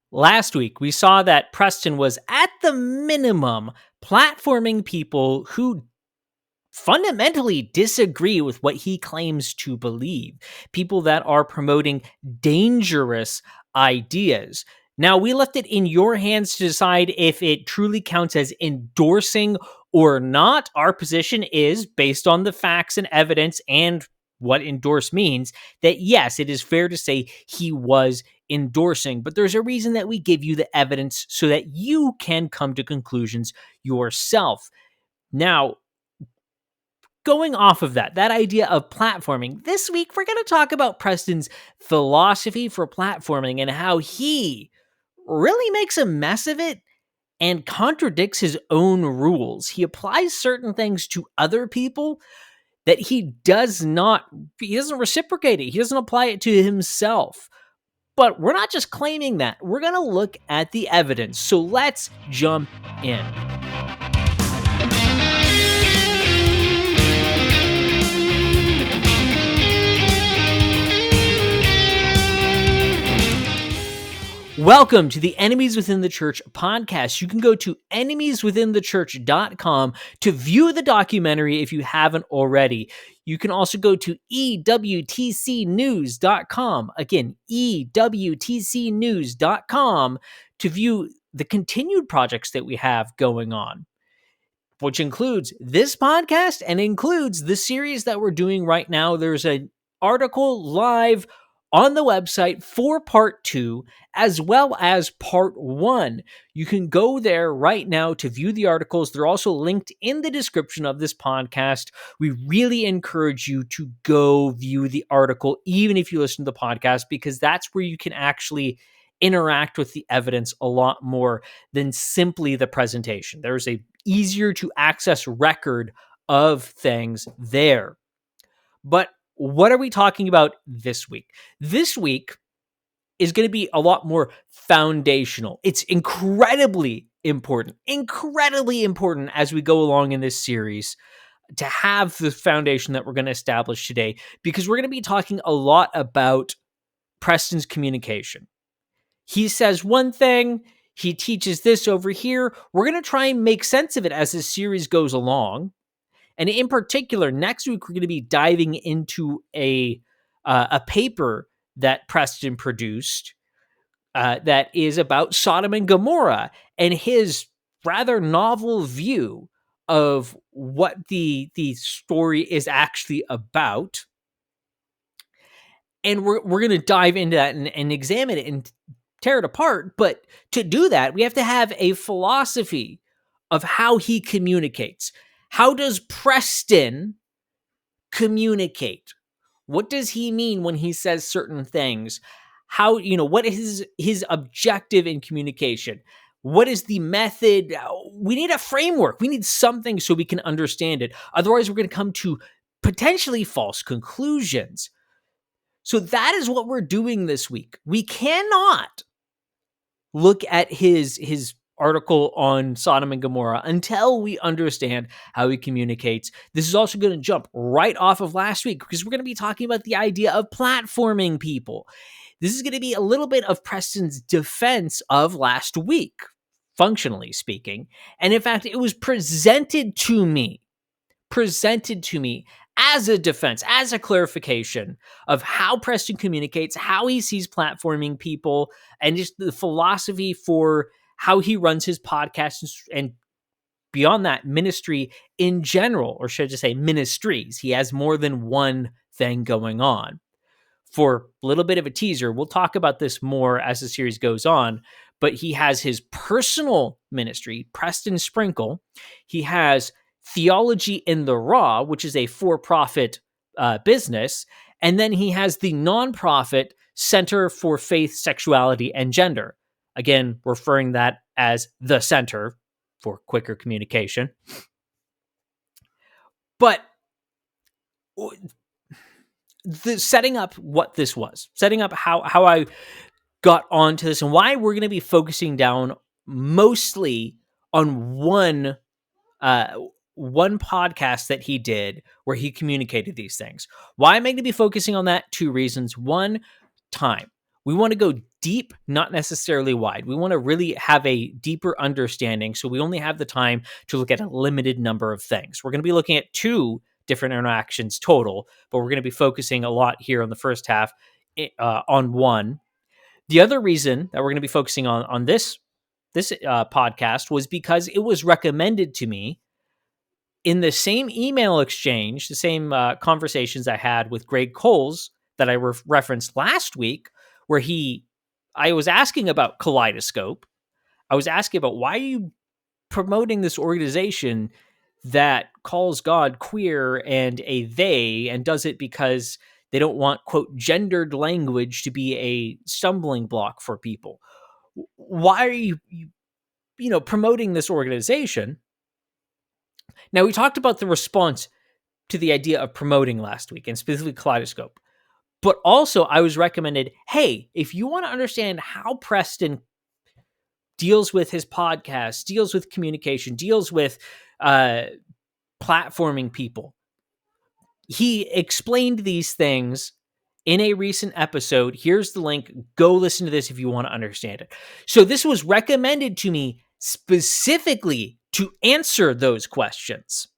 Last week, we saw that Preston was, at the minimum, platforming people who fundamentally disagree with what he claims to believe, people that are promoting dangerous ideas. Now, we left it in your hands to decide if it truly counts as endorsing or not. Our position is, based on the facts and evidence and what endorse means, that yes, it is fair to say he was endorsing, but there's a reason that we give you the evidence so that you can come to conclusions yourself. Now, going off of that idea of platforming, this week we're going to talk about Preston's philosophy for platforming and how he really makes a mess of it and contradicts his own rules. He applies certain things to other people that he doesn't reciprocate it. He doesn't apply it to himself. But we're not just claiming that. We're going to look at the evidence. So let's jump in. Welcome to the Enemies Within the Church podcast. You can go to enemieswithinthechurch.com to view the documentary if you haven't already. You can also go to EWTCnews.com. Again, EWTCnews.com to view the continued projects that we have going on, which includes this podcast and includes the series that we're doing right now. There's an article live on the website for part 2, as well as part 1. You can go there right now to view the articles. They're also linked in the description of this podcast. We really encourage you to go view the article, even if you listen to the podcast, because that's where you can actually interact with the evidence a lot more than simply the presentation. There's a easier to access record of things there. But what are we talking about this week? This week is going to be a lot more foundational. It's incredibly important as we go along in this series to have the foundation that we're going to establish today, because we're going to be talking a lot about Preston's communication. He says one thing, he teaches this over here. We're going to try and make sense of it as this series goes along. And in particular, next week, we're going to be diving into a paper that Preston produced that is about Sodom and Gomorrah and his rather novel view of what the story is actually about. And we're going to dive into that and examine it and tear it apart. But to do that, we have to have a philosophy of how he communicates. How does Preston communicate? What does he mean when he says certain things? How, what is his objective in communication? What is the method? We need a framework. We need something so we can understand it. Otherwise, we're going to come to potentially false conclusions. So that is what we're doing this week. We cannot look at his article on Sodom and Gomorrah until we understand how he communicates. This is also going to jump right off of last week, because we're going to be talking about the idea of platforming people. This is going to be a little bit of Preston's defense of last week, functionally speaking. And in fact, it was presented to me as a defense, as a clarification of how Preston communicates, how he sees platforming people, and just the philosophy for how he runs his podcast and beyond that, ministry in general, or should I just say ministries. He has more than one thing going on. For a little bit of a teaser, we'll talk about this more as the series goes on, but he has his personal ministry, Preston Sprinkle. He has Theology in the Raw, which is a for-profit business. And then he has the nonprofit Center for Faith, Sexuality, and Gender. Again, referring that as the center for quicker communication. But the setting up what this was, setting up how I got onto this and why we're going to be focusing down mostly on one podcast that he did where he communicated these things. Why am I going to be focusing on that? 2 reasons. One, time. We want to go deep, not necessarily wide. We want to really have a deeper understanding. So we only have the time to look at a limited number of things. We're going to be looking at 2 different interactions total, but we're going to be focusing a lot here on the first half on one. The other reason that we're going to be focusing on this podcast was because it was recommended to me in the same email exchange, the same conversations I had with Greg Coles that I referenced last week, where I was asking about Kaleidoscope. I was asking about, why are you promoting this organization that calls God queer and a they, and does it because they don't want, quote, gendered language to be a stumbling block for people? Why are you promoting this organization? Now, we talked about the response to the idea of promoting last week, and specifically Kaleidoscope. But also, I was recommended, hey, if you want to understand how Preston deals with his podcast, deals with communication, deals with platforming people, he explained these things in a recent episode. Here's the link. Go listen to this if you want to understand it. So this was recommended to me specifically to answer those questions.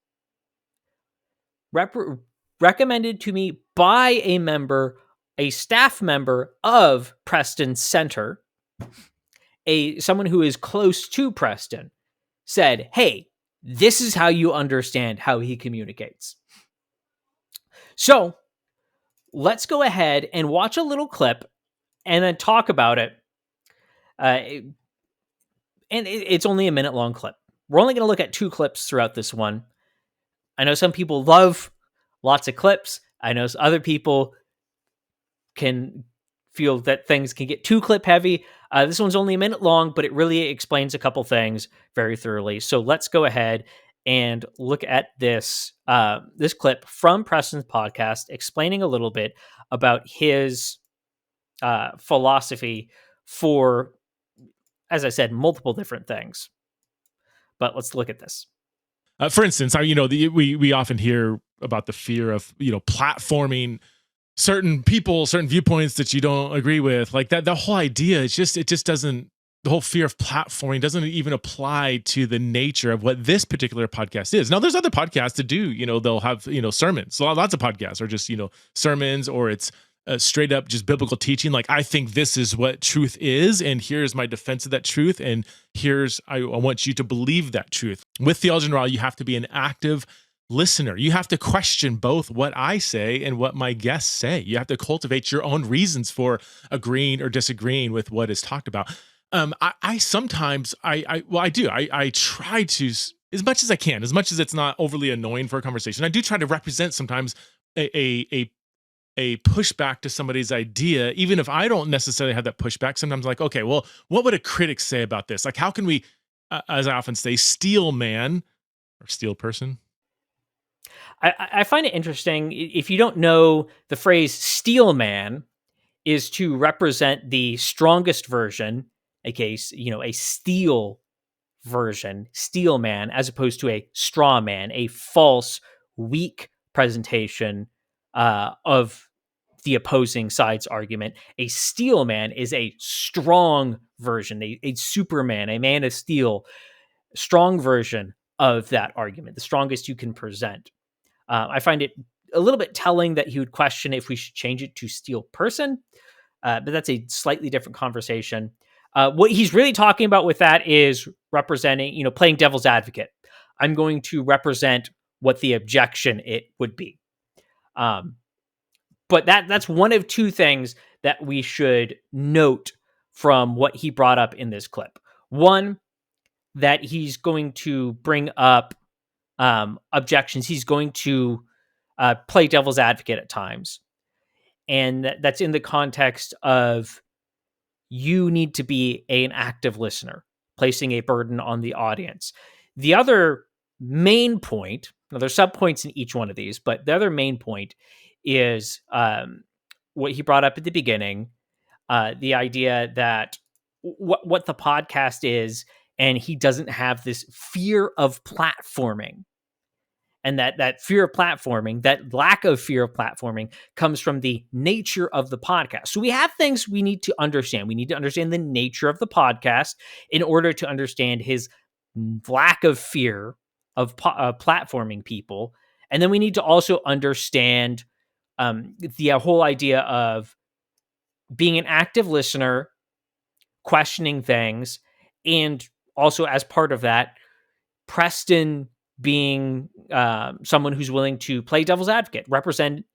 Recommended to me by a staff member of Preston Center, someone who is close to Preston, said, hey, this is how you understand how he communicates. So let's go ahead and watch a little clip and then talk about it. And it's only a minute-long clip. We're only going to look at 2 clips throughout this one. I know some people love lots of clips. I know other people can feel that things can get too clip heavy. This one's only a minute long, but it really explains a couple things very thoroughly. So let's go ahead and look at this clip from Preston's podcast, explaining a little bit about his philosophy for, as I said, multiple different things. But let's look at this. For instance, we often hear about the fear of platforming certain people, certain viewpoints that you don't agree with, like that. The whole idea is it just doesn't. The whole fear of platforming doesn't even apply to the nature of what this particular podcast is. Now, there's other podcasts that do. They'll have sermons. So lots of podcasts are just sermons, or it's straight up just biblical teaching. Like, I think this is what truth is, and here's my defense of that truth, and I want you to believe that truth. With Theology in the Raw, you have to be an active listener. You have to question both what I say and what my guests say. You have to cultivate your own reasons for agreeing or disagreeing with what is talked about. I sometimes I try to, as much as I can, as much as it's not overly annoying for a conversation, I do try to represent sometimes a pushback to somebody's idea, even if I don't necessarily have that pushback. Sometimes I'm like, okay, well, what would a critic say about this? Like, how can we, as I often say, steel man or steel person? I find it interesting. If you don't know, the phrase steel man is to represent the strongest version, a steel version, steel man, as opposed to a straw man, a false, weak presentation of the opposing side's argument. A steel man is a strong version, a Superman, a man of steel, strong version of that argument, the strongest you can present. I find it a little bit telling that he would question if we should change it to steel person, but that's a slightly different conversation. What he's really talking about with that is representing, playing devil's advocate. I'm going to represent what the objection it would be. But that's one of 2 things that we should note from what he brought up in this clip. One, that he's going to bring up objections. He's going to play devil's advocate at times. And that's in the context of, you need to be an active listener, placing a burden on the audience. The other main point, now there's sub-points in each one of these, but the other main point is what he brought up at the beginning, the idea that what the podcast is, and he doesn't have this fear of platforming. And that fear of platforming, that lack of fear of platforming, comes from the nature of the podcast. So we have things we need to understand. We need to understand the nature of the podcast in order to understand his lack of fear of platforming people. And then we need to also understand the whole idea of being an active listener, questioning things, and also as part of that, Preston being someone who's willing to play devil's advocate, represent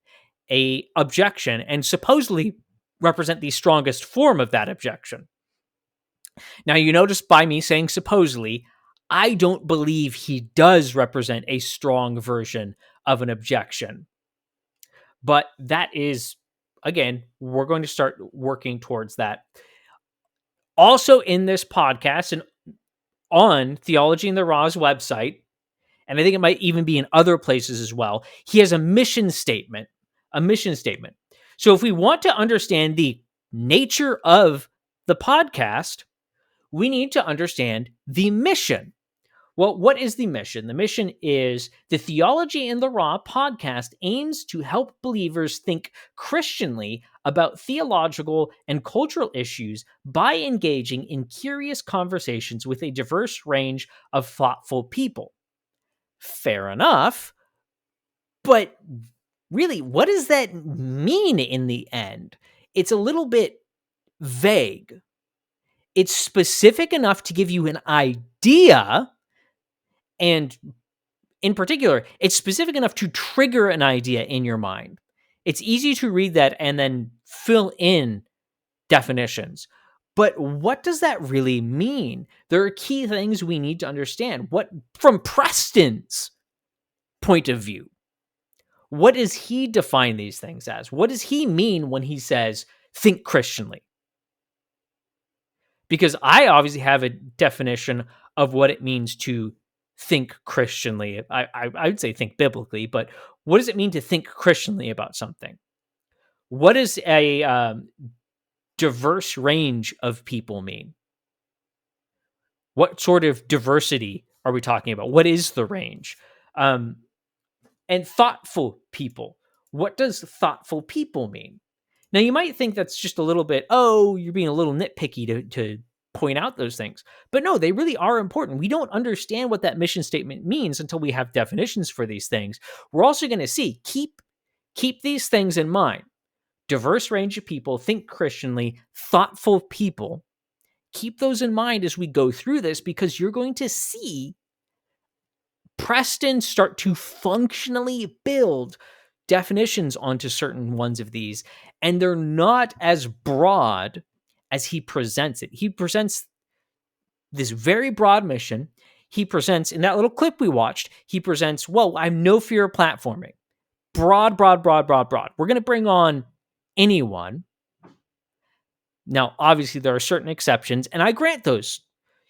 a objection, and supposedly represent the strongest form of that objection. Now, you notice by me saying supposedly, I don't believe he does represent a strong version of an objection. But that is, again, we're going to start working towards that. Also in this podcast and on Theology in the Raw's website, and I think it might even be in other places as well, he has a mission statement. A mission statement. So if we want to understand the nature of the podcast, we need to understand the mission. Well, what is the mission? The mission is the Theology in the Raw podcast aims to help believers think Christianly about theological and cultural issues by engaging in curious conversations with a diverse range of thoughtful people. Fair enough. But really, what does that mean in the end? It's a little bit vague. It's specific enough to give you an idea, and in particular, it's specific enough to trigger an idea in your mind. It's easy to read that and then fill in definitions. But what does that really mean? There are key things we need to understand. What, from Preston's point of view, what does he define these things as? What does he mean when he says, think Christianly? Because I obviously have a definition of what it means to think Christianly. I would say think biblically, but what does it mean to think Christianly about something? What does a diverse range of people mean? What sort of diversity are we talking about? What is the range? And thoughtful people. What does thoughtful people mean? Now, you might think that's just a little bit, oh, you're being a little nitpicky to point out those things. But no, they really are important. We don't understand what that mission statement means until we have definitions for these things. We're also going to see, keep these things in mind. Diverse range of people, think Christianly, thoughtful people. Keep those in mind as we go through this, because you're going to see Preston start to functionally build definitions onto certain ones of these, and they're not as broad as he presents it. He presents this very broad mission. He presents, in that little clip we watched, he presents, well, I have no fear of platforming. Broad. We're going to bring on anyone. Now, obviously, there are certain exceptions, and I grant those.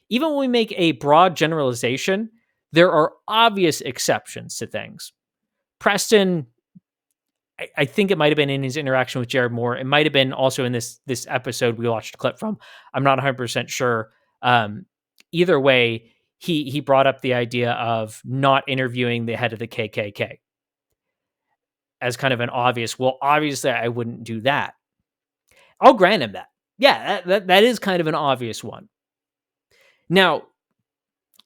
Even when we make a broad generalization, there are obvious exceptions to things. Preston, I think it might have been in his interaction with Jared Moore. It might have been also in this episode we watched a clip from. I'm not 100% sure. Either way, he brought up the idea of not interviewing the head of the KKK as kind of an obvious, well, obviously I wouldn't do that. I'll grant him that. Yeah, that is kind of an obvious one. Now,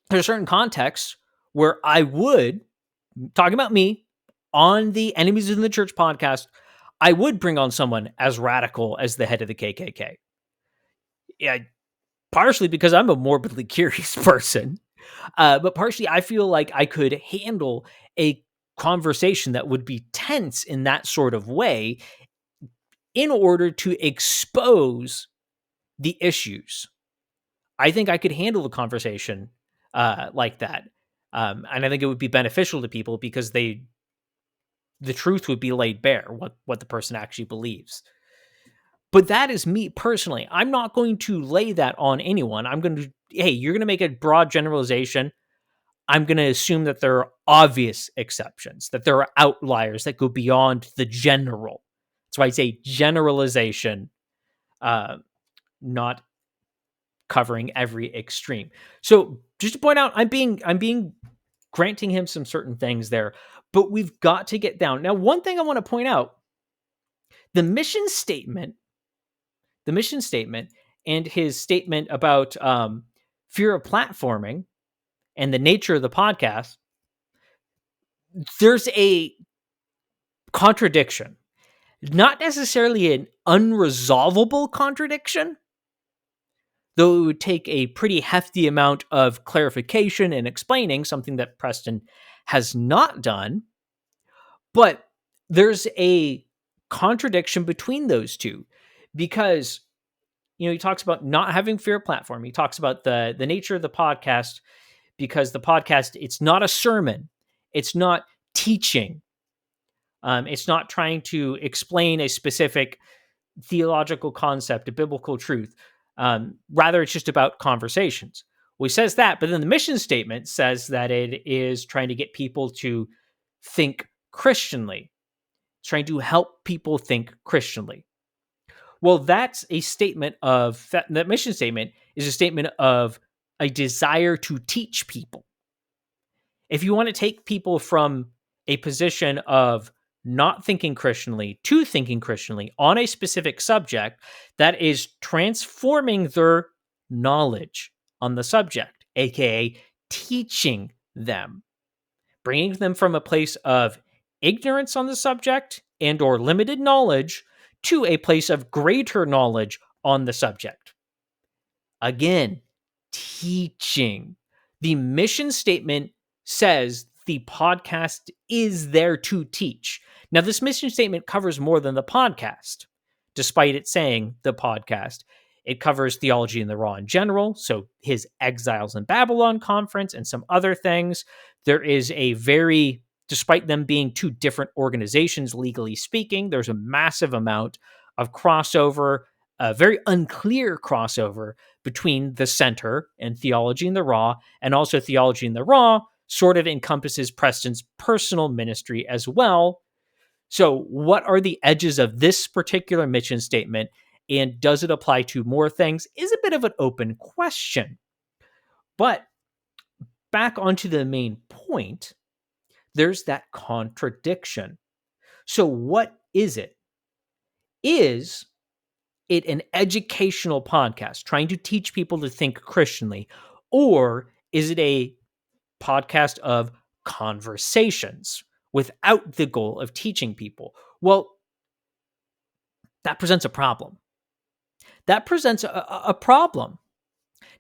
there's certain contexts where I would, talking about me, on the Enemies in the Church podcast, I would bring on someone as radical as the head of the KKK. Yeah, partially because I'm a morbidly curious person, but partially I feel like I could handle a conversation that would be tense in that sort of way in order to expose the issues. I think I could handle the conversation like that. And I think it would be beneficial to people because the truth would be laid bare, what the person actually believes. But that is me personally. I'm not going to lay that on anyone. I'm going to, hey, you're going to make a broad generalization. I'm going to assume that there are obvious exceptions, that there are outliers that go beyond the general. That's why I say generalization, not covering every extreme. So just to point out, I'm being granting him some certain things there, but we've got to get down. Now, one thing I want to point out, the mission statement and his statement about fear of platforming and the nature of the podcast, there's a contradiction. Not necessarily an unresolvable contradiction, though it would take a pretty hefty amount of clarification and explaining, something that Preston has not done. But there's a contradiction between those two, because he talks about not having fear of platform. He talks about the nature of the podcast, because the podcast, it's not a sermon, it's not teaching, it's not trying to explain a specific theological concept, a biblical truth. Rather, it's just about conversations. Well, he says that, but then the mission statement says that it is trying to get people to think Christianly. It's trying to help people think Christianly. Well, that's a statement of, that mission statement is a statement of a desire to teach people. If you want to take people from a position of not thinking Christianly to thinking Christianly on a specific subject, that is transforming their knowledge on the subject, aka teaching them, bringing them from a place of ignorance on the subject and or limited knowledge to a place of greater knowledge on the subject. Again, teaching. The mission statement says the podcast is there to teach. Now, this mission statement covers more than the podcast, despite it saying the podcast. It covers theology in the raw in general, so his Exiles in Babylon conference and some other things. There is a very, despite them being two different organizations, legally speaking, there's a massive amount of crossover, a very unclear crossover between the center and theology in the raw, and also theology in the raw sort of encompasses Preston's personal ministry as well. So what are the edges of this particular mission statement, and does it apply to more things, is a bit of an open question. But back onto the main point, there's that contradiction. So what is it? Is it an educational podcast trying to teach people to think Christianly, or is it a podcast of conversations without the goal of teaching people? Well, that presents a problem. That presents a problem.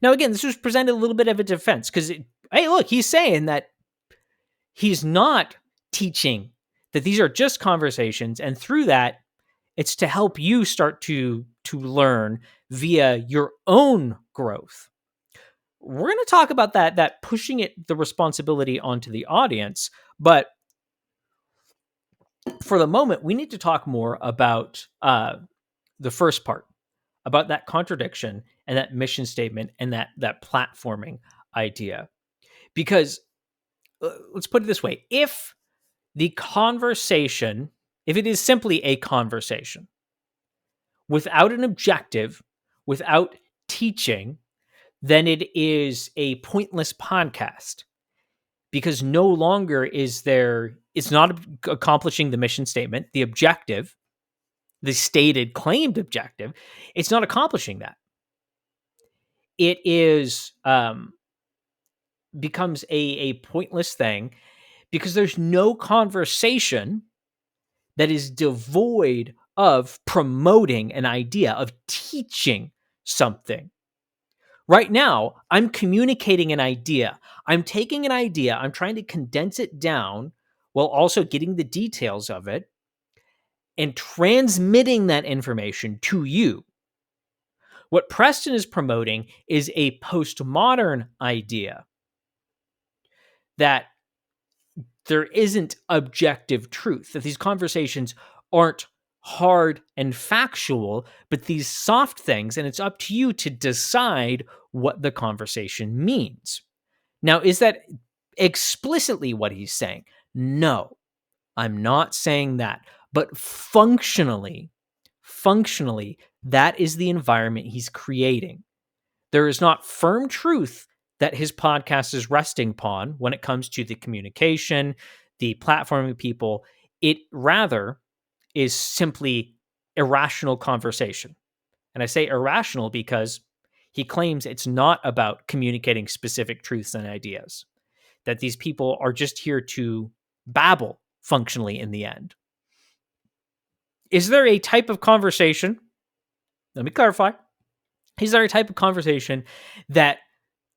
Now, again, this was presented a little bit of a defense, because, hey, look, he's saying that he's not teaching, that these are just conversations, and through that, it's to help you start to learn via your own growth. We're going to talk about that pushing the responsibility onto the audience, but for the moment, we need to talk more about the first part, about that contradiction and that mission statement and that platforming idea. Because let's put it this way: if the conversation, if it is simply a conversation without an objective, without teaching, then it is a pointless podcast, because no longer is there, it's not accomplishing the mission statement, the objective, the stated claimed objective. It's not accomplishing that. It is becomes a pointless thing, because there's no conversation that is devoid of promoting an idea, of teaching something. Right now, I'm communicating an idea. I'm taking an idea, I'm trying to condense it down while also getting the details of it and transmitting that information to you. What Preston is promoting is a postmodern idea that there isn't objective truth, that these conversations aren't hard and factual, but these soft things, and it's up to you to decide what the conversation means. Now, is that explicitly what he's saying? No, I'm not saying that. But functionally, that is the environment he's creating. There is not firm truth that his podcast is resting upon when it comes to the communication, the platforming people. It rather is simply irrational conversation. And I say irrational because he claims it's not about communicating specific truths and ideas, that these people are just here to babble functionally in the end. Is there a type of conversation? Let me clarify. Is there a type of conversation that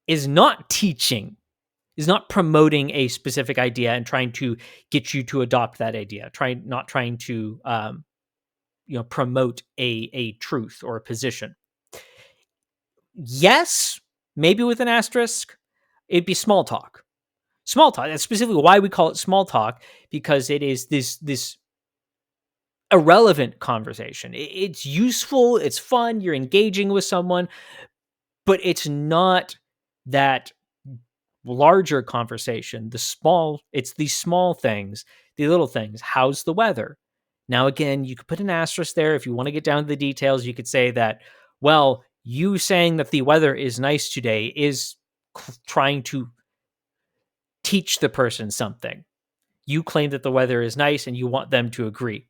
is not teaching, is not promoting a specific idea and trying to get you to adopt that idea, not trying to promote a truth or a position? Yes, maybe with an asterisk. It'd be small talk. Small talk. That's specifically why we call it small talk, because it is this irrelevant conversation. It's useful, it's fun, you're engaging with someone, but it's not that larger conversation. It's these small things, the little things. How's the weather? Now, again, you could put an asterisk there. If you want to get down to the details, you could say that, well, you saying that the weather is nice today is trying to teach the person something. You claim that the weather is nice and you want them to agree.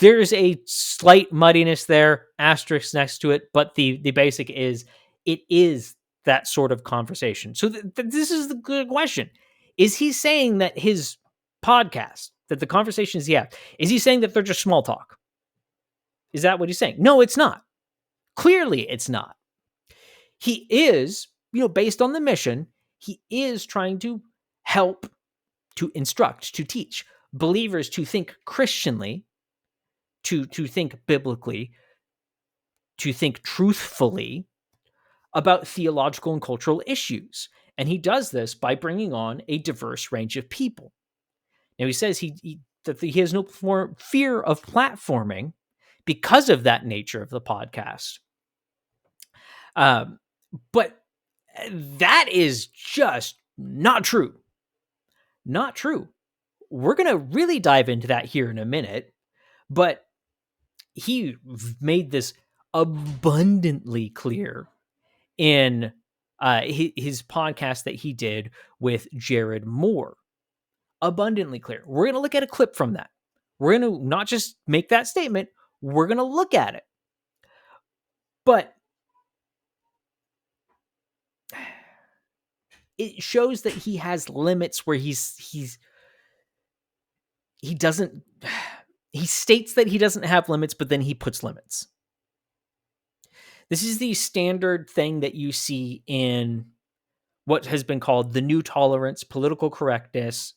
There's a slight muddiness there, asterisk next to it, but the basic is it is that sort of conversation. So this is the good question. Is he saying that his podcast, that the conversations he has, is he saying that they're just small talk? Is that what he's saying? No, it's not. Clearly, it's not. He is, based on the mission, he is trying to help, to instruct, to teach believers to think Christianly, to think biblically, to think truthfully about theological and cultural issues. And he does this by bringing on a diverse range of people. Now, he says that he has no fear of platforming because of that nature of the podcast. But that is just not true. Not true. We're going to really dive into that here in a minute, but he made this abundantly clear in his podcast that he did with Jared Moore. Abundantly clear. We're going to look at a clip from that. We're going to not just make that statement, we're going to look at it. But it shows that he has limits where he states that he doesn't have limits, but then he puts limits. This is the standard thing that you see in what has been called the new tolerance, political correctness,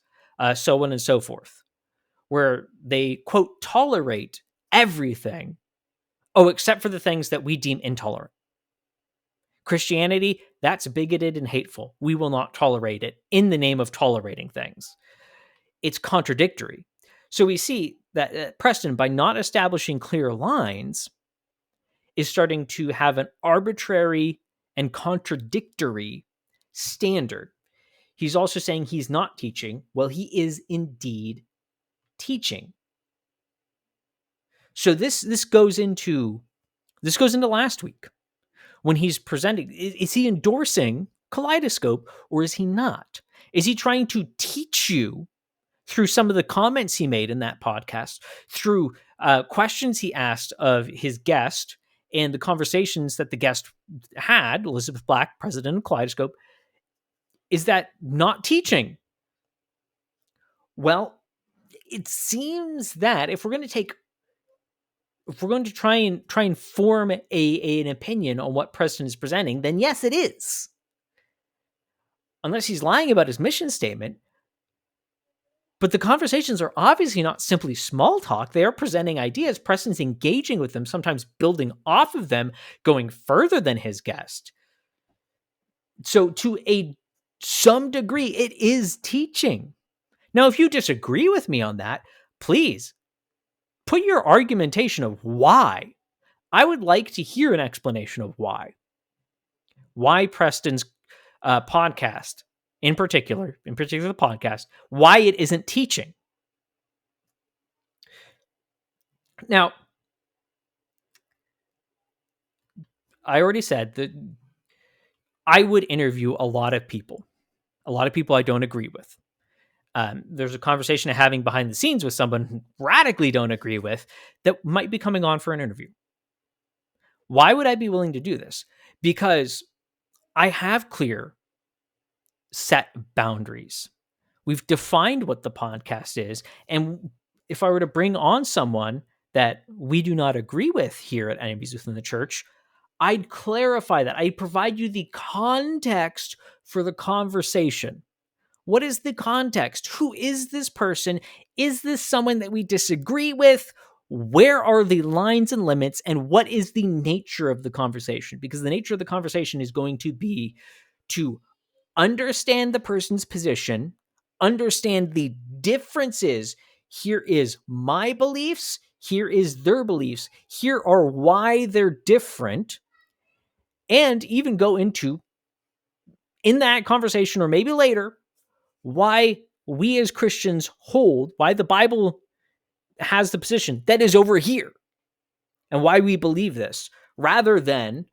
so on and so forth, where they, quote, tolerate everything, except for the things that we deem intolerant. Christianity, that's bigoted and hateful. We will not tolerate it in the name of tolerating things. It's contradictory. So we see that Preston, by not establishing clear lines, is starting to have an arbitrary and contradictory standard. He's also saying he's not teaching. Well, he is indeed teaching. So this goes into last week when he's presenting. Is he endorsing Kaleidoscope or is he not? Is he trying to teach you through some of the comments he made in that podcast, through questions he asked of his guest and the conversations that the guest had, Elizabeth Black, president of Kaleidoscope? Is that not teaching? Well, it seems that if we're going to try and form an opinion on what Preston is presenting, then yes, it is. Unless he's lying about his mission statement. But the conversations are obviously not simply small talk. They are presenting ideas. Preston's engaging with them, sometimes building off of them, going further than his guest. So to some degree, it is teaching. Now, if you disagree with me on that, please put your argumentation of why. I would like to hear an explanation of why. Why Preston's podcast, in particular the podcast, why it isn't teaching. Now, I already said that I would interview a lot of people I don't agree with. There's a conversation I'm having behind the scenes with someone who radically don't agree with that might be coming on for an interview. Why would I be willing to do this? Because I have clear set boundaries. We've defined what the podcast is. And if I were to bring on someone that we do not agree with here at Enemies Within the Church, I'd clarify that. I'd provide you the context for the conversation. What is the context? Who is this person? Is this someone that we disagree with? Where are the lines and limits? And what is the nature of the conversation? Because the nature of the conversation is going to be to understand the person's position, understand the differences. Here is my beliefs. Here is their beliefs. Here are why they're different. And even go into, in that conversation or maybe later, why we as Christians hold, why the Bible has the position that is over here, and why we believe this, rather than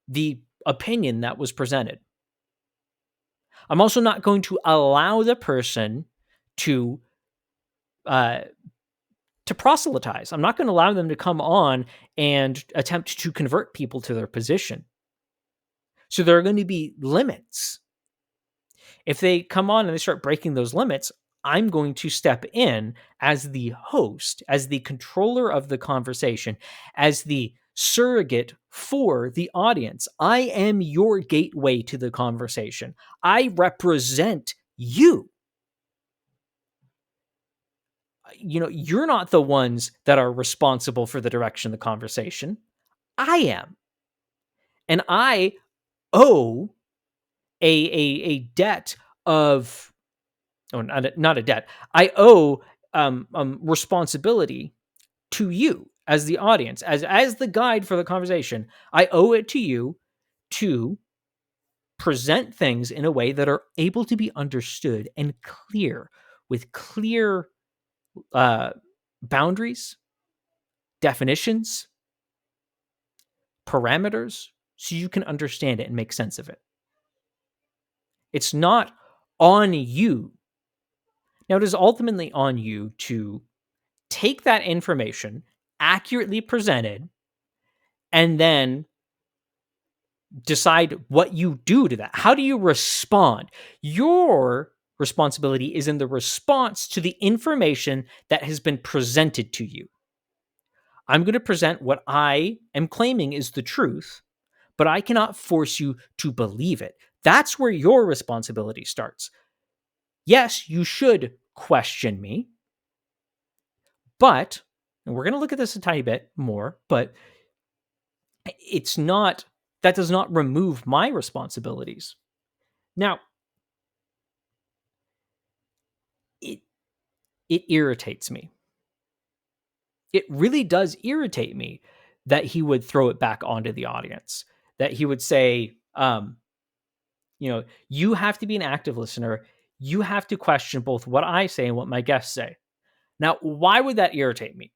the opinion that was presented. I'm also not going to allow the person to proselytize. I'm not going to allow them to come on and attempt to convert people to their position. So there are going to be limits. If they come on and they start breaking those limits, I'm going to step in as the host, as the controller of the conversation, as the surrogate for the audience. I am your gateway to the conversation. I represent you. You're not the ones that are responsible for the direction of the conversation. I am. And I owe a debt of, not a debt. I owe responsibility to you as the audience, as the guide for the conversation. I owe it to you to present things in a way that are able to be understood and clear, with clear boundaries, definitions, parameters, so you can understand it and make sense of it. It's not on you. Now, it is ultimately on you to take that information, accurately presented, and then decide what you do to that. How do you respond? Your responsibility is in the response to the information that has been presented to you. I'm going to present what I am claiming is the truth, but I cannot force you to believe it. That's where your responsibility starts. Yes, you should question me, but, and we're going to look at this a tiny bit more, but that does not remove my responsibilities. Now, it irritates me. It really does irritate me that he would throw it back onto the audience, that he would say, you have to be an active listener. You have to question both what I say and what my guests say. Now, why would that irritate me?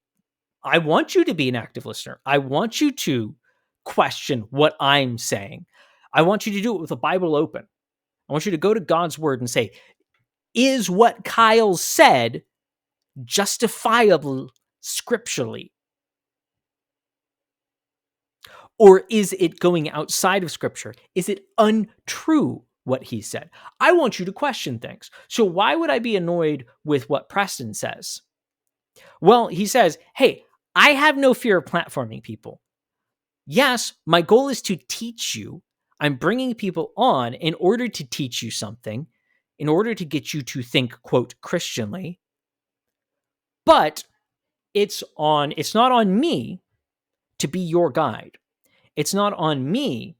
I want you to be an active listener. I want you to question what I'm saying. I want you to do it with the Bible open. I want you to go to God's word and say, is what Kyle said justifiable scripturally? Or is it going outside of scripture? Is it untrue what he said? I want you to question things. So why would I be annoyed with what Preston says? Well, he says, hey, I have no fear of platforming people. Yes, my goal is to teach you. I'm bringing people on in order to teach you something, in order to get you to think, quote, Christianly. But it's not on me to be your guide. It's not on me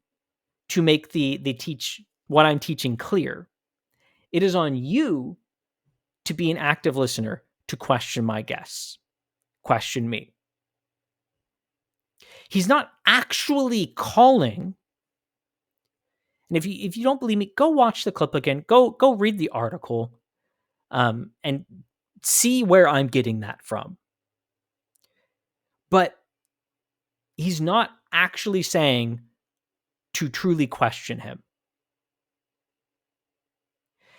to make the teach what I'm teaching clear. It is on you to be an active listener, to question my guests, question me. He's not actually calling. And if you don't believe me, go watch the clip again. Go read the article, and see where I'm getting that from. But he's not actually saying to truly question him.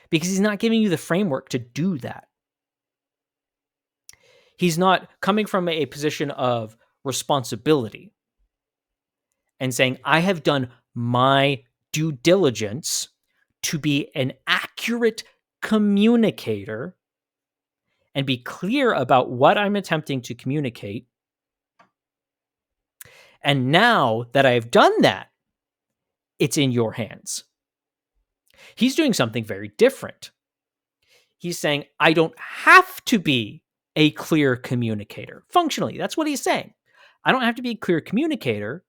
because he's not giving you the framework to do that. He's not coming from a position of responsibility and saying, I have done my due diligence to be an accurate communicator and be clear about what I'm attempting to communicate. And now that I've done that, it's in your hands. He's doing something very different. He's saying, I don't have to be a clear communicator. Functionally, that's what he's saying. I don't have to be a clear communicator.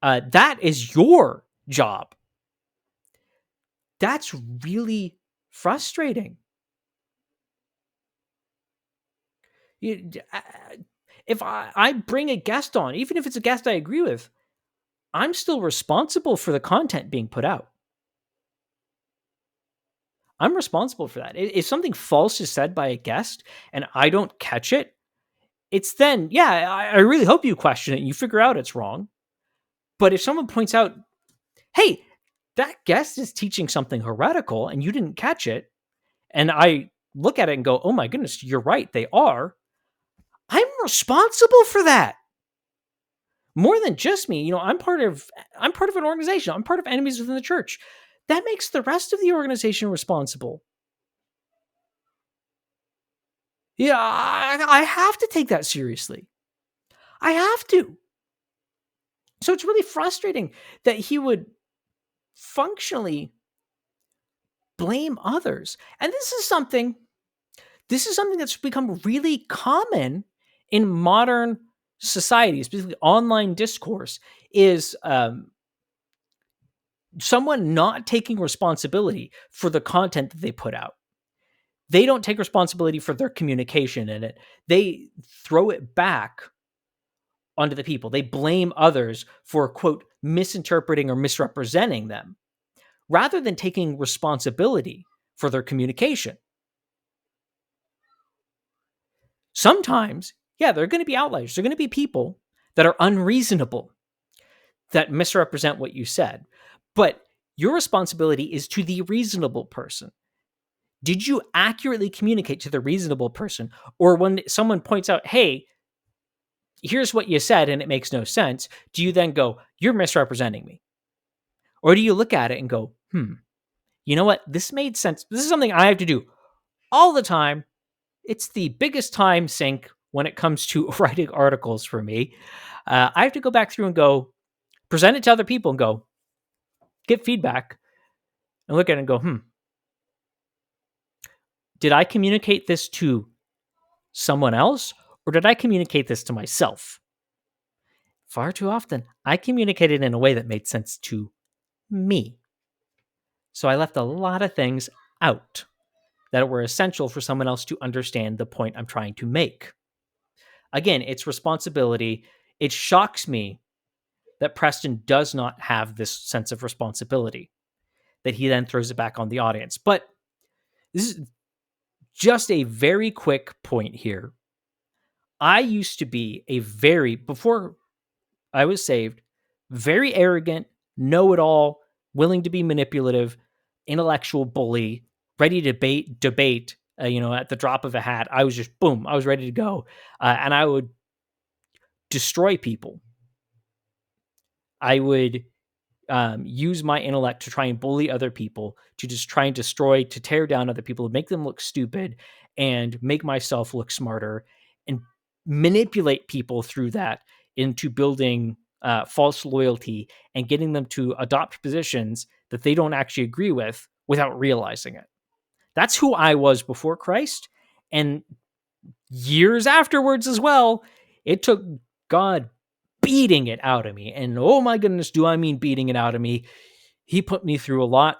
That is your job. That's really frustrating. If I bring a guest on, even if it's a guest I agree with, I'm still responsible for the content being put out. I'm responsible for that. If something false is said by a guest and I don't catch it, it's then, yeah, I really hope you question it and you figure out it's wrong. But if someone points out, hey, that guest is teaching something heretical and you didn't catch it, and I look at it and go, oh my goodness, you're right, they are, I'm responsible for that. More than just me. I'm part of an organization. I'm part of Enemies Within the Church. That makes the rest of the organization responsible. Yeah, I have to take that seriously. I have to. So it's really frustrating that he would functionally blame others. And this is something that's become really common in modern society, especially online discourse, is someone not taking responsibility for the content that they put out. They don't take responsibility for their communication in it. They throw it back onto the people. They blame others for, quote, misinterpreting or misrepresenting them, rather than taking responsibility for their communication. Sometimes, yeah, there are going to be outliers. There are going to be people that are unreasonable, that misrepresent what you said. But your responsibility is to the reasonable person. Did you accurately communicate to the reasonable person? Or when someone points out, hey, here's what you said and it makes no sense, do you then go, you're misrepresenting me? Or do you look at it and go, you know what? This made sense. This is something I have to do all the time. It's the biggest time sink when it comes to writing articles for me. I have to go back through and go, present it to other people and go, get feedback and look at it and go, did I communicate this to someone else or did I communicate this to myself? Far too often, I communicated in a way that made sense to me. So I left a lot of things out that were essential for someone else to understand the point I'm trying to make. Again, it's responsibility. It shocks me that Preston does not have this sense of responsibility, that he then throws it back on the audience. But this is just a very quick point here. I used to be before I was saved, very arrogant, know-it-all, willing to be manipulative, intellectual bully, ready to debate, at the drop of a hat. I was just, boom, I was ready to go. And I would destroy people. I would use my intellect to try and bully other people, to just try and destroy, to tear down other people, to make them look stupid and make myself look smarter and manipulate people through that into building false loyalty and getting them to adopt positions that they don't actually agree with without realizing it. That's who I was before Christ. And years afterwards as well, it took God beating it out of me. And oh my goodness, do I mean beating it out of me. He put me through a lot.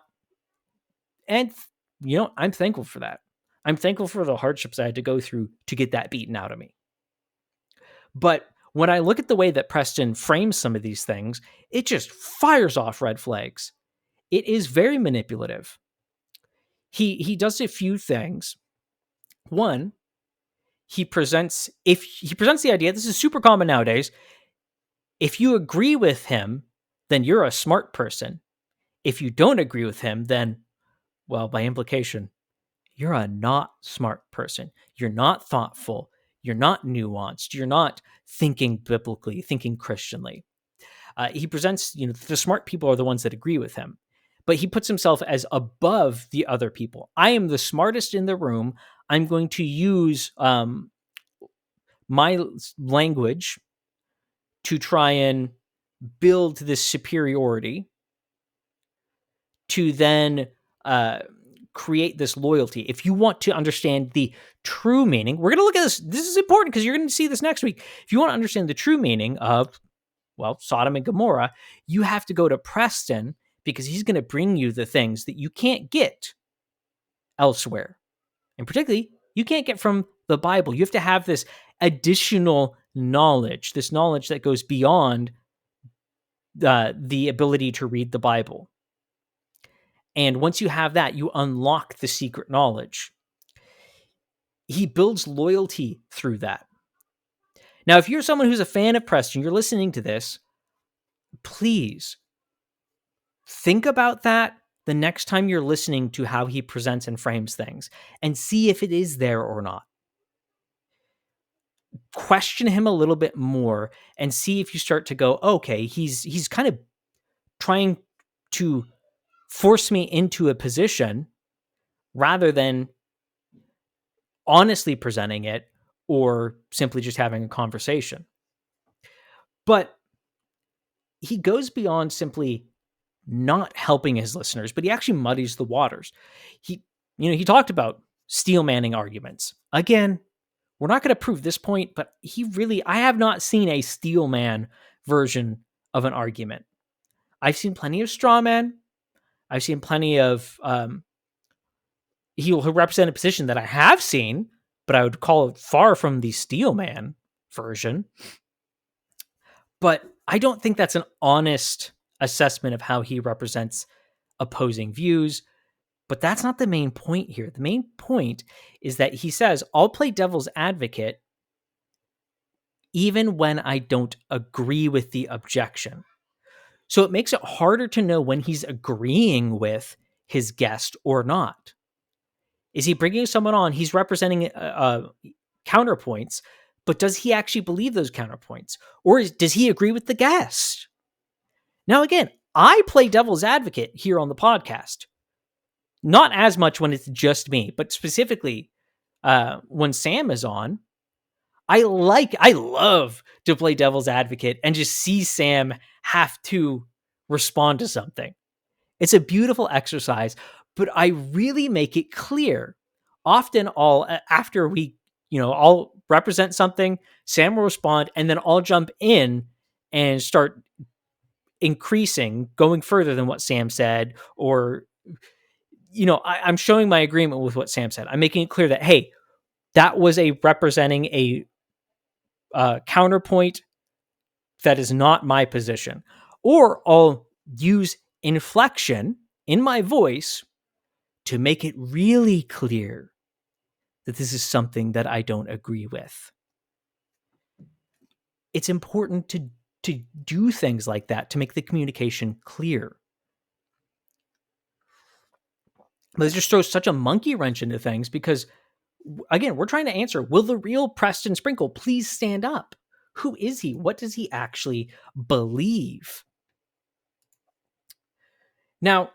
And, I'm thankful for that. I'm thankful for the hardships I had to go through to get that beaten out of me. But when I look at the way that Preston frames some of these things, it just fires off red flags. It is very manipulative. He does a few things. One, he presents the idea, this is super common nowadays, if you agree with him, then you're a smart person. If you don't agree with him, then Well, by implication, you're a not smart person. You're not thoughtful. You're not nuanced. You're not thinking biblically, thinking Christianly. He presents, the smart people are the ones that agree with him, but he puts himself as above the other people. I am the smartest in the room. I'm going to use my language to try and build this superiority to then create this loyalty. If you want to understand the true meaning, we're going to look at this. This is important because you're going to see this next week. If you want to understand the true meaning of, Sodom and Gomorrah, you have to go to Preston because he's going to bring you the things that you can't get elsewhere. And particularly, you can't get from the Bible. You have to have this additional knowledge, this knowledge that goes beyond the ability to read the Bible. And once you have that, you unlock the secret knowledge. He builds loyalty through that. Now, if you're someone who's a fan of Preston, you're listening to this, please think about that the next time you're listening to how he presents and frames things and see if it is there or not. Question him a little bit more and see if you start to go, okay, he's kind of trying to force me into a position rather than honestly presenting it or simply just having a conversation. But he goes beyond simply not helping his listeners, but he actually muddies the waters. He talked about steel manning arguments. Again, we're not going to prove this point, but I have not seen a steel man version of an argument. I've seen plenty of straw man. I've seen plenty of, he'll represent a position that I have seen, but I would call it far from the steel man version. But I don't think that's an honest assessment of how he represents opposing views. But that's not the main point here. The main point is that he says, I'll play devil's advocate even when I don't agree with the objection. So it makes it harder to know when he's agreeing with his guest or not. Is he bringing someone on? He's representing counterpoints, but does he actually believe those counterpoints? Or does he agree with the guest? Now, again, I play devil's advocate here on the podcast. Not as much when it's just me, but specifically when Sam is on, I love to play devil's advocate and just see Sam have to respond to something. It's a beautiful exercise, but I really make it clear. Often after I'll represent something, Sam will respond, and then I'll jump in and start increasing, going further than what Sam said, or I'm showing my agreement with what Sam said. I'm making it clear that, hey, that was representing a counterpoint that is not my position. Or I'll use inflection in my voice to make it really clear that this is something that I don't agree with. It's important to do things like that to make the communication clear. But it just throws such a monkey wrench into things because, again, we're trying to answer, will the real Preston Sprinkle please stand up? Who is he? What does he actually believe? Now,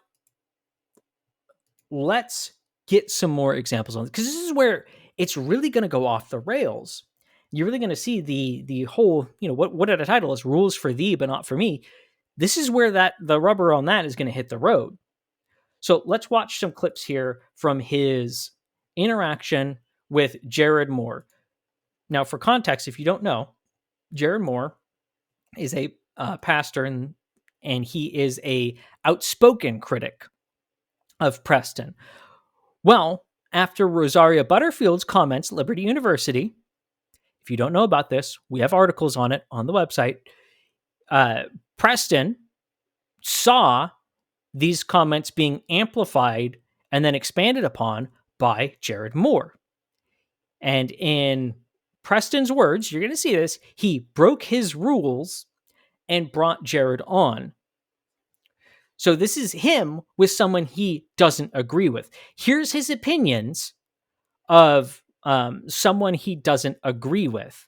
let's get some more examples on this, because this is where it's really going to go off the rails. You're really going to see the whole, what did I title as rules for thee, but not for me. This is where the rubber on that is going to hit the road. So let's watch some clips here from his interaction with Jared Moore. Now, for context, if you don't know, Jared Moore is a pastor and he is a outspoken critic of Preston. Well, after Rosaria Butterfield's comments at Liberty University, if you don't know about this, we have articles on it on the website. Preston saw these comments being amplified and then expanded upon by Jared Moore. And in Preston's words, you're going to see this, he broke his rules and brought Jared on. So this is him with someone he doesn't agree with. Here's his opinions of someone he doesn't agree with.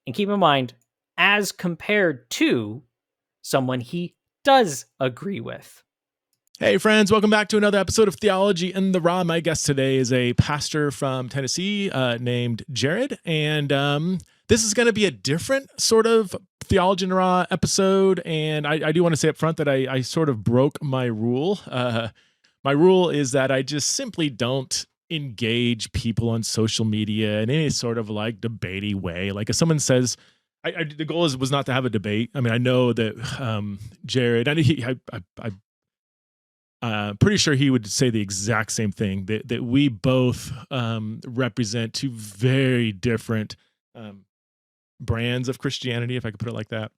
And keep in mind, as compared to someone he does agree with. Hey friends, welcome back to another episode of Theology in the Raw. My guest today is a pastor from Tennessee named Jared, and this is going to be a different sort of Theology in the Raw episode, and I do want to say up front that I sort of broke my rule. My rule is that I just simply don't engage people on social media in any sort of like debatey way. Like if someone says, the goal was not to have a debate. I mean, I know that Jared, I'm pretty sure he would say the exact same thing, that we both represent two very different brands of Christianity, if I could put it like that.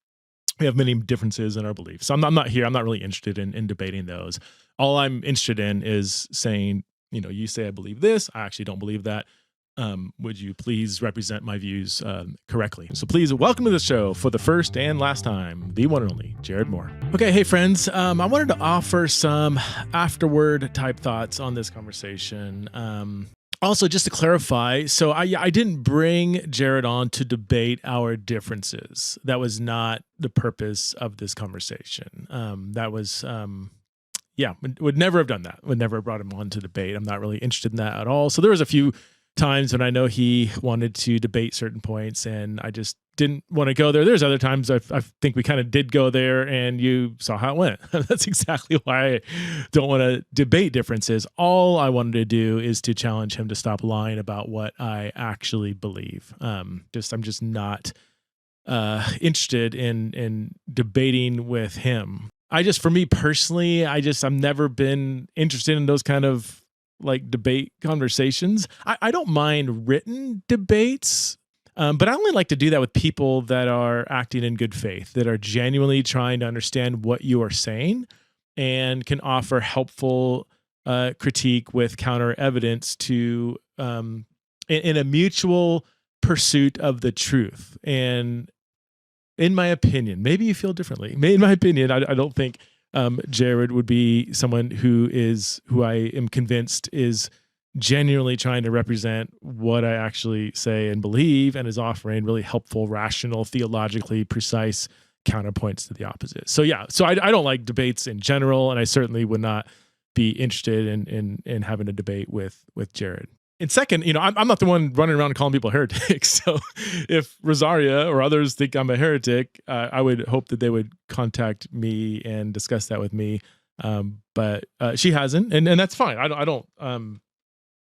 We have many differences in our beliefs. So I'm not really interested in debating those. All I'm interested in is saying, you say I believe this, I actually don't believe that. Would you please represent my views correctly? So please welcome to the show for the first and last time, the one and only Jared Moore. Okay, hey friends, I wanted to offer some afterward type thoughts on this conversation. Also, just to clarify, so I didn't bring Jared on to debate our differences. That was not the purpose of this conversation. That was, would never have done that. Would never have brought him on to debate. I'm not really interested in that at all. So there was a few times when I know he wanted to debate certain points and I just didn't want to go there. There's other times I think we kind of did go there and you saw how it went. That's exactly why I don't want to debate differences. All I wanted to do is to challenge him to stop lying about what I actually believe. I'm just not interested in debating with him. For me personally, I've never been interested in those kind of like debate conversations. I don't mind written debates, but I only like to do that with people that are acting in good faith, that are genuinely trying to understand what you are saying and can offer helpful critique with counter evidence to in a mutual pursuit of the truth. And in my opinion, maybe you feel differently. In my opinion, I don't think Jared would be someone who I am convinced is genuinely trying to represent what I actually say and believe, and is offering really helpful, rational, theologically precise counterpoints to the opposite. So I don't like debates in general, and I certainly would not be interested in having a debate with Jared. And second, I'm not the one running around calling people heretics. So if Rosaria or others think I'm a heretic, I would hope that they would contact me and discuss that with me. But she hasn't, and that's fine. I don't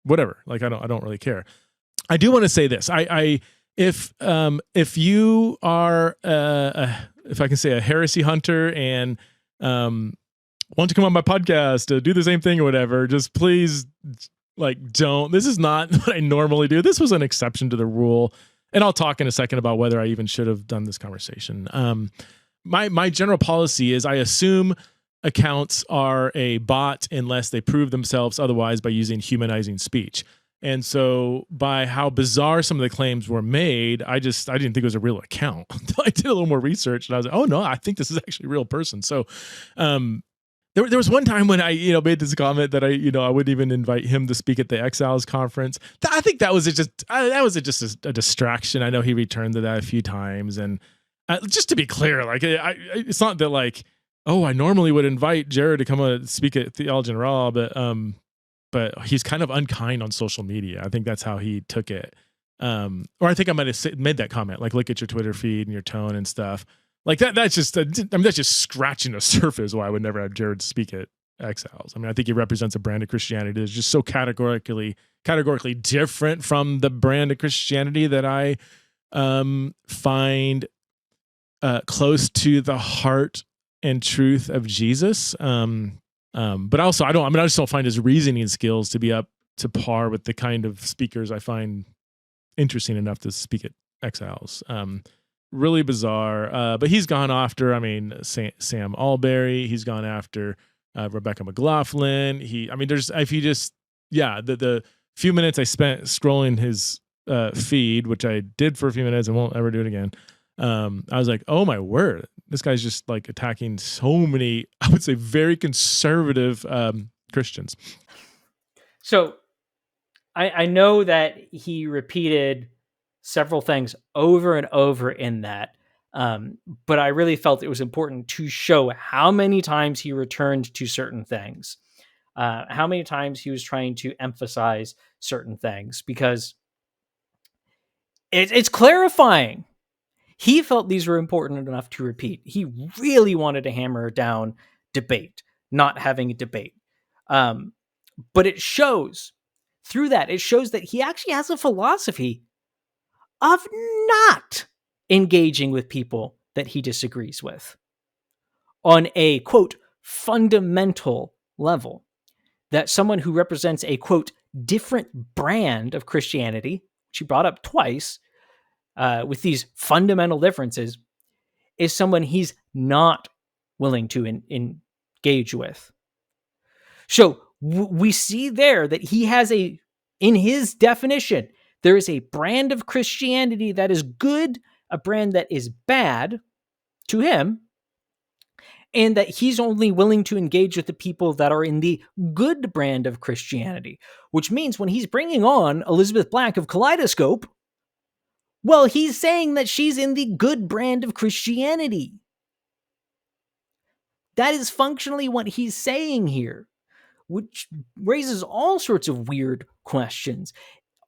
whatever. Like I don't really care. I do want to say this. If you are if I can say a heresy hunter and want to come on my podcast to do the same thing or whatever, just please. Don't. This is not what I normally do. This was an exception to the rule. And I'll talk in a second about whether I even should have done this conversation. My general policy is I assume accounts are a bot unless they prove themselves otherwise by using humanizing speech. And so by how bizarre some of the claims were made, I didn't think it was a real account. I did a little more research and I was like, oh no, I think this is actually a real person. So, There was one time when I, made this comment that I wouldn't even invite him to speak at the Exiles conference. I think that was just a distraction. I know he returned to that a few times, and just to be clear, it's not that I normally would invite Jared to come speak at Theology in the Raw, but he's kind of unkind on social media. I think that's how he took it, or I think I might have made that comment, look at your Twitter feed and your tone and stuff. That's just scratching the surface why I would never have Jared speak at Exiles. I mean, I think he represents a brand of Christianity that's just so categorically different from the brand of Christianity that I find close to the heart and truth of Jesus. But also, I just don't find his reasoning skills to be up to par with the kind of speakers I find interesting enough to speak at Exiles. Really bizarre, but he's gone after, Sam Alberry. He's gone after Rebecca McLaughlin. The few minutes I spent scrolling his feed, which I did for a few minutes and won't ever do it again. I was like, oh my word, this guy's just like attacking so many, I would say, very conservative Christians. So I know that he repeated several things over and over in that, but I really felt it was important to show how many times he returned to certain things, how many times he was trying to emphasize certain things, because it's clarifying. He felt these were important enough to repeat. He really wanted to hammer down debate, not having a debate. But it shows through that, it shows that he actually has a philosophy of not engaging with people that he disagrees with on a, quote, fundamental level. That someone who represents a, quote, different brand of Christianity, which he brought up twice, with these fundamental differences, is someone he's not willing to engage with. So we see there that he has in his definition, there is a brand of Christianity that is good, a brand that is bad to him, and that he's only willing to engage with the people that are in the good brand of Christianity, which means when he's bringing on Elizabeth Black of Kaleidoscope, well, he's saying that she's in the good brand of Christianity. That is functionally what he's saying here, which raises all sorts of weird questions.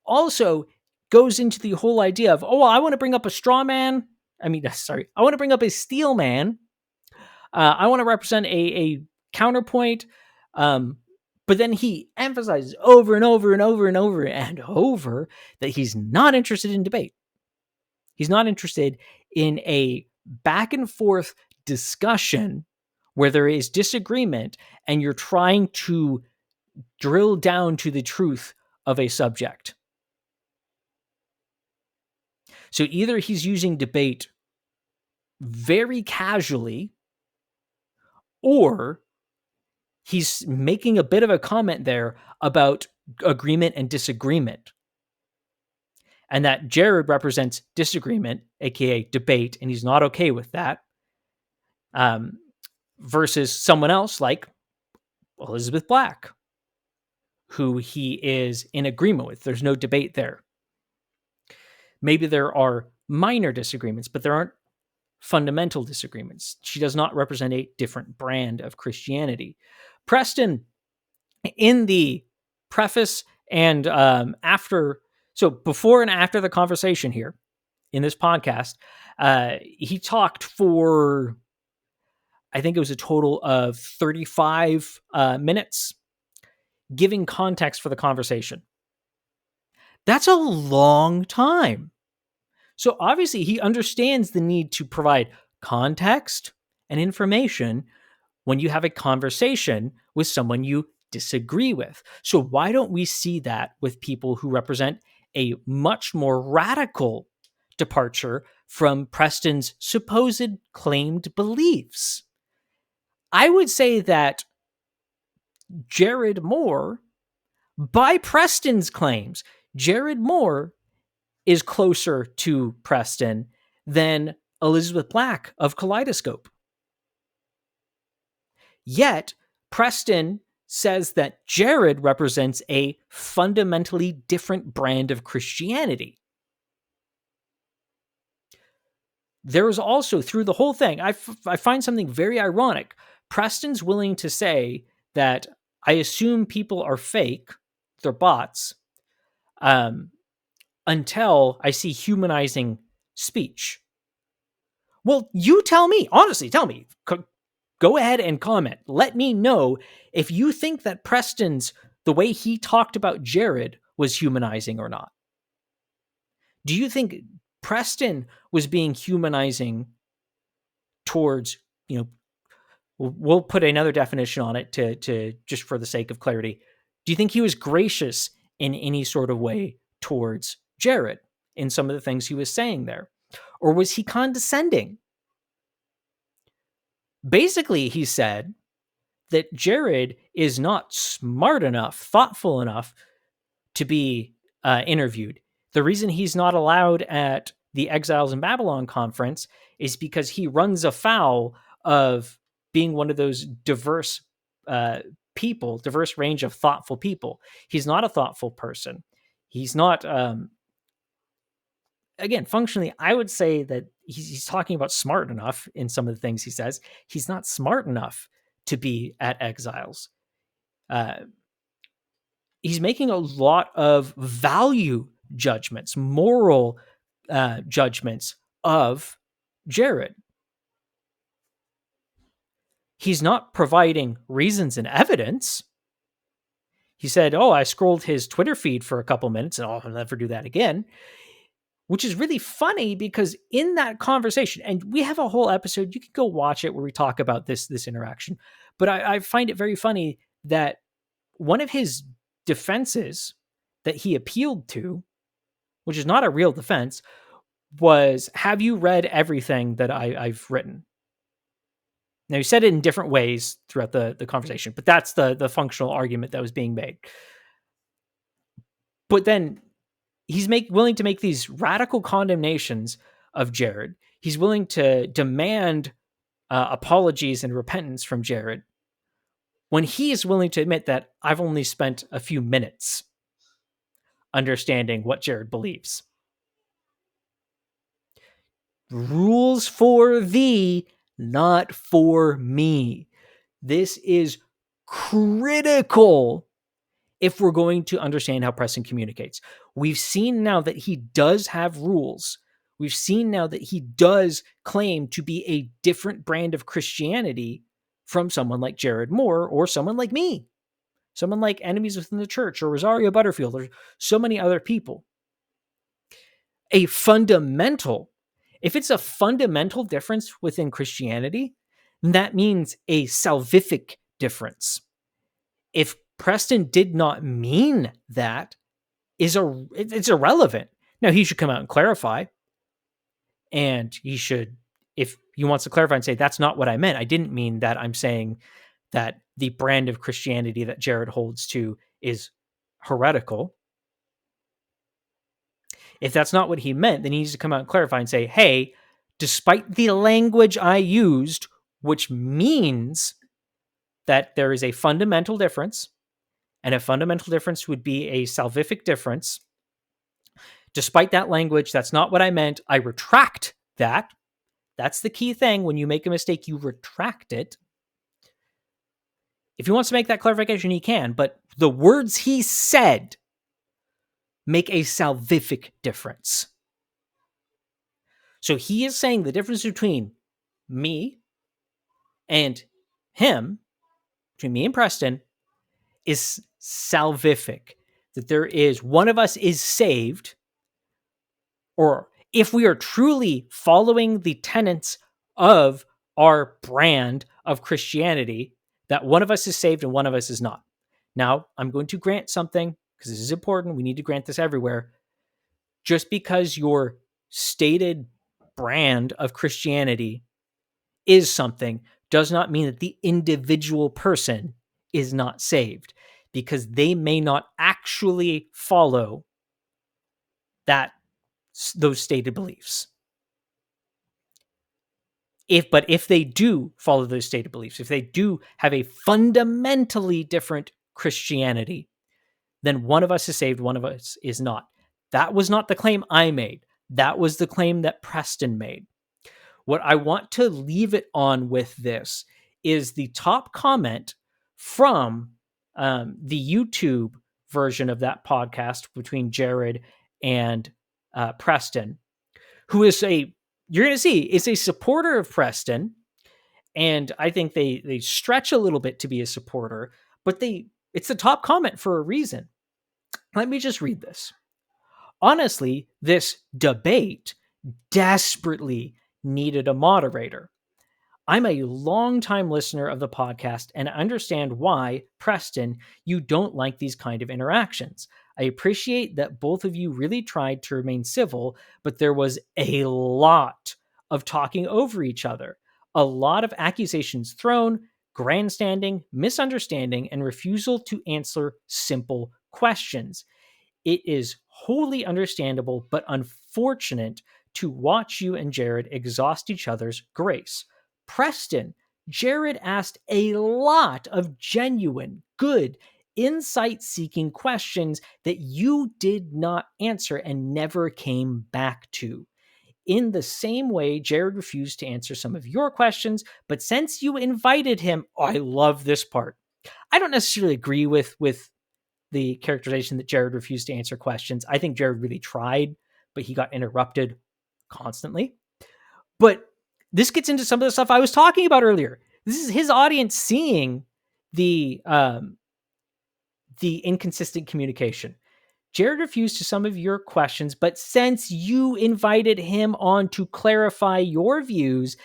Also goes into the whole idea of, I want to bring up a straw man. I want to bring up a steel man. I want to represent a counterpoint. But then he emphasizes over and over and over and over and over that he's not interested in debate. He's not interested in a back and forth discussion where there is disagreement and you're trying to drill down to the truth of a subject. So either he's using debate very casually, or he's making a bit of a comment there about agreement and disagreement. And that Jared represents disagreement, aka debate, and he's not okay with that. Versus someone else like Elizabeth Black, who he is in agreement with. There's no debate there. Maybe there are minor disagreements, but there aren't fundamental disagreements. She does not represent a different brand of Christianity. Preston, in the preface and before and after the conversation here in this podcast, he talked for, I think it was a total of 35 minutes, giving context for the conversation. That's a long time. So obviously he understands the need to provide context and information when you have a conversation with someone you disagree with. So why don't we see that with people who represent a much more radical departure from Preston's supposed claimed beliefs? I would say that Jared Moore, by Preston's claims, Jared Moore is closer to Preston than Elizabeth Black of Kaleidoscope. Yet, Preston says that Jared represents a fundamentally different brand of Christianity. There is also, through the whole thing, I find something very ironic. Preston's willing to say that I assume people are fake, they're bots, until I see humanizing speech. Well, you tell me, honestly, tell me. Go ahead and comment. Let me know if you think that the way he talked about Jared was humanizing or not. Do you think Preston was being humanizing towards, we'll put another definition on it to just for the sake of clarity. Do you think he was gracious in any sort of way towards Jared in some of the things he was saying there? Or was he condescending? Basically, he said that Jared is not smart enough, thoughtful enough to be interviewed. The reason he's not allowed at the Exiles in Babylon conference is because he runs afoul of being one of those diverse people, diverse range of thoughtful people. He's not a thoughtful person. He's not, again, functionally, I would say that he's talking about smart enough in some of the things he says. He's not smart enough to be at Exiles. He's making a lot of value judgments, moral judgments of Jared. He's not providing reasons and evidence. He said, "Oh, I scrolled his Twitter feed for a couple minutes and I'll never do that again," which is really funny because in that conversation, and we have a whole episode, you can go watch it where we talk about this interaction, but I find it very funny that one of his defenses that he appealed to, which is not a real defense, was, "Have you read everything that I've written?" Now, he said it in different ways throughout the conversation, but that's the functional argument that was being made. But then he's willing to make these radical condemnations of Jared. He's willing to demand apologies and repentance from Jared when he is willing to admit that I've only spent a few minutes understanding what Jared believes. Rules for thee, not for me. This is critical if we're going to understand how Preston communicates. We've seen now that he does have rules. We've seen now that he does claim to be a different brand of Christianity from someone like Jared Moore or someone like me, someone like Enemies Within the Church or Rosario Butterfield or so many other people. If it's a fundamental difference within Christianity, that means a salvific difference. If Preston did not mean that, it's irrelevant. Now, he should come out and clarify. And he should, if he wants to clarify and say, that's not what I meant. I didn't mean that. I'm saying that the brand of Christianity that Jared holds to is heretical. If that's not what he meant, then he needs to come out and clarify and say, hey, despite the language I used, which means that there is a fundamental difference, and a fundamental difference would be a salvific difference. Despite that language, that's not what I meant. I retract that. That's the key thing. When you make a mistake, you retract it. If he wants to make that clarification, he can. But the words he said make a salvific difference. So he is saying the difference between me and him, between me and Preston, is salvific. That there is, one of us is saved, or if we are truly following the tenets of our brand of Christianity, that one of us is saved and one of us is not. Now, I'm going to grant something, because this is important. We need to grant this everywhere. Just because your stated brand of Christianity is something does not mean that the individual person is not saved, because they may not actually follow those stated beliefs. But if they do follow those stated beliefs, if they do have a fundamentally different Christianity, then one of us is saved, one of us is not. That was not the claim I made. That was the claim that Preston made. What I want to leave it on with this is the top comment from the YouTube version of that podcast between Jared and Preston, who is you're going to see, is a supporter of Preston. And I think they stretch a little bit to be a supporter, but it's the top comment for a reason. Let me just read this. Honestly, this debate desperately needed a moderator. I'm a long-time listener of the podcast and understand why, Preston, you don't like these kind of interactions. I appreciate that both of you really tried to remain civil, but there was a lot of talking over each other, a lot of accusations thrown, grandstanding, misunderstanding, and refusal to answer simple questions. It is wholly understandable, but unfortunate to watch you and Jared exhaust each other's grace. Preston, Jared asked a lot of genuine, good, insight-seeking questions that you did not answer and never came back to. In the same way, Jared refused to answer some of your questions, but since you invited him, I love this part. I don't necessarily agree with the characterization that Jared refused to answer questions. I think Jared really tried, but he got interrupted constantly. But this gets into some of the stuff I was talking about earlier. This is his audience seeing the inconsistent communication. Jared refused to some of your questions, but since you invited him on to clarify your views,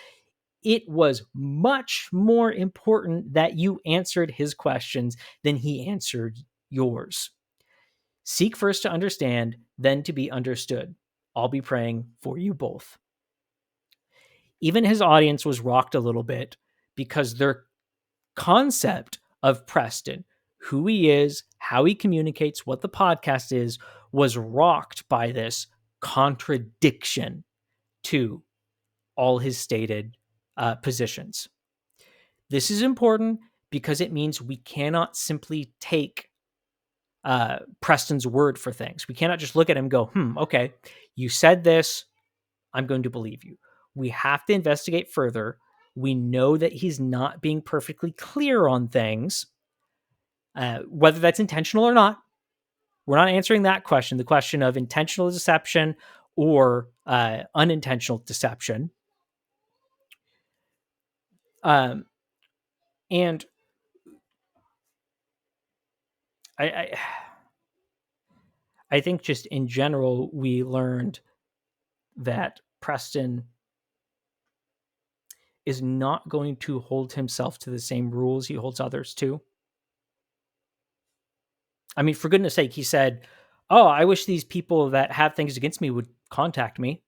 it was much more important that you answered his questions than he answered yours. Seek first to understand, then to be understood. I'll be praying for you both. Even his audience was rocked a little bit because their concept of Preston, who he is, how he communicates, what the podcast is, was rocked by this contradiction to all his stated positions. This is important because it means we cannot simply take Preston's word for things. We cannot just look at him and go, okay, you said this, I'm going to believe you. We have to investigate further. We know that he's not being perfectly clear on things, whether that's intentional or not. We're not answering that question, the question of intentional deception or unintentional deception. And I think just in general, we learned that Preston is not going to hold himself to the same rules he holds others to. I mean, for goodness sake, he said, "Oh, I wish these people that have things against me would contact me."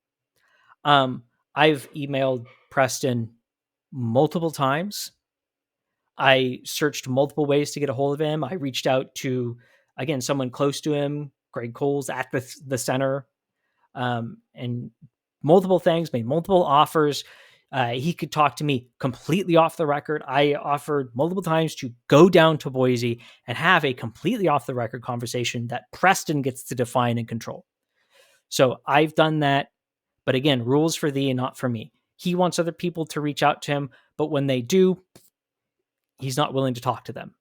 I've emailed Preston multiple times. I searched multiple ways to get a hold of him. I reached out to, again, someone close to him, Greg Coles at the center, and multiple things, made multiple offers. He could talk to me completely off the record. I offered multiple times to go down to Boise and have a completely off the record conversation that Preston gets to define and control. So I've done that. But again, rules for thee and not for me. He wants other people to reach out to him, but when they do, he's not willing to talk to them.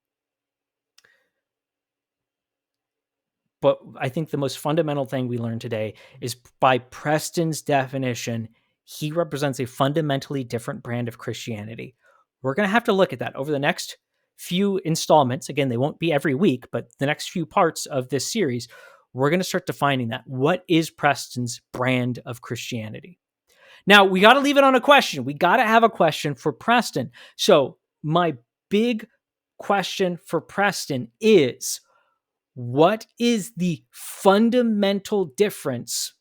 But I think the most fundamental thing we learned today is by Preston's definition, he represents a fundamentally different brand of Christianity. We're going to have to look at that over the next few installments. Again, they won't be every week, but the next few parts of this series, we're going to start defining that. What is Preston's brand of Christianity? Now, we got to leave it on a question. We got to have a question for Preston. So my big question for Preston is, what is the fundamental difference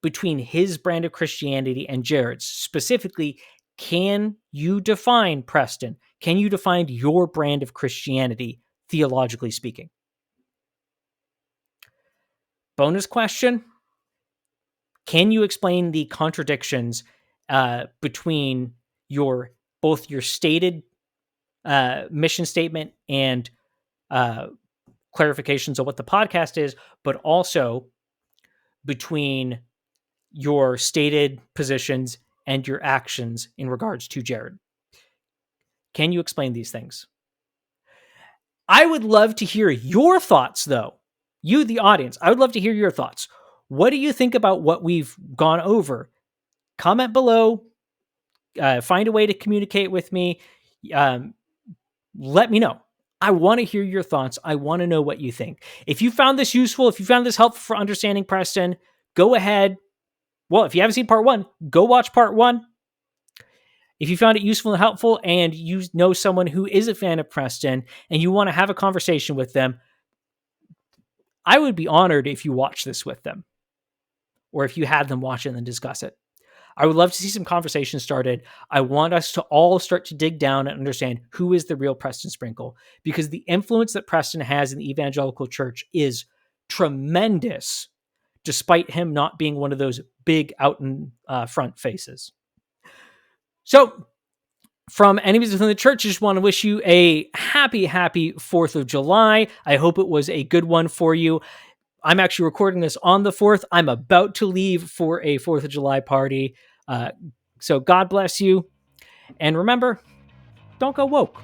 between his brand of Christianity and Jared's? Specifically, can you define, Preston, can you define your brand of Christianity, theologically speaking? Bonus question, can you explain the contradictions between both your stated mission statement and clarifications of what the podcast is, but also between your stated positions and your actions in regards to Jared? Can you explain these things? I would love to hear your thoughts, though. You, the audience, I would love to hear your thoughts. What do you think about what we've gone over? Comment below. Find a way to communicate with me. Let me know. I want to hear your thoughts. I want to know what you think. If you found this useful, if you found this helpful for understanding Preston, go ahead. Well, if you haven't seen part 1, go watch part 1. If you found it useful and helpful and you know someone who is a fan of Preston and you want to have a conversation with them, I would be honored if you watch this with them or if you had them watch it and then discuss it. I would love to see some conversation started. I want us to all start to dig down and understand who is the real Preston Sprinkle, because the influence that Preston has in the evangelical church is tremendous, despite him not being one of those big out in front faces. So, from Enemies Within the Church, I just want to wish you a happy 4th of July. I hope it was a good one for you. I'm actually recording this on the 4th. I'm about to leave for a 4th of July party. So God bless you. And remember, don't go woke.